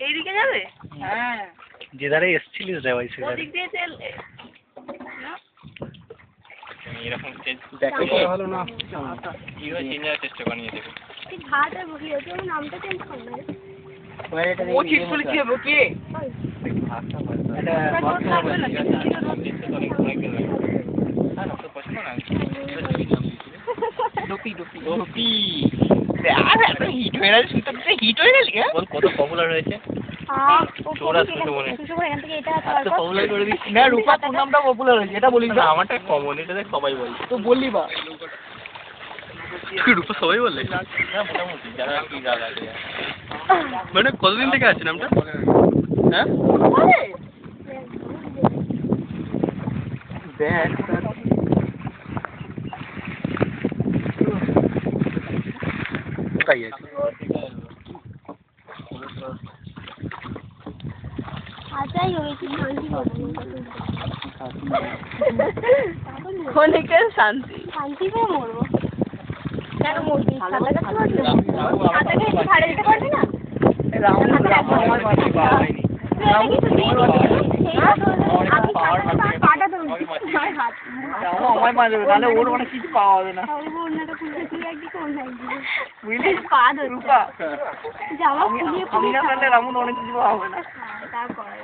এইদিকে যাবে? হ্যাঁ যে ধারে এসেছিলিস রে ভাই সেধারে ওদিক দিয়ে তেল এরকম দেখো ভালো না কিভাবে চেঞ্জ হওয়ার চেষ্টা করে নিয়ে দেবে ঘাটে বসে আছে ওর নামটা চেঞ্জ কর না ও চিট করে কি হবে কে এটা ডুপি ডুপি ডুপি আর এত হিট হয়ে গেল শুনতে হিট হয়ে গেল বল কত পপুলার হয়েছে এখান থেকে এটা এত পপুলার করে দিচ্ছি না রূপা তোর নামটা পপুলার হয়েছে এটা বলিস না আমারটা কমন এটা দেখ সবাই বলে তো বললি বা রূপা সবাই বলে মোটামুটি যারা কি জায়গা আছে মানে কতদিন থেকে আছে নামটা হ্যাঁ দেখ কোথায় আছে আচ্ছাই হয়েছে শান্তি অনেকের শান্তি শান্তি পেয়ে মরবো কেন মরবি সাঁতার কাটতে পারবি না সাঁতার কেটে ছাড়ে দিতে পারবি না আমার পা দেবে তাহলে ওর মানে কিছু পাওয়া হবে না বুঝলি পা ধরুকা জামা খুলিয়ে আমি না পারলে রামুন অনেক কিছু পাওয়া হবে না তারপরে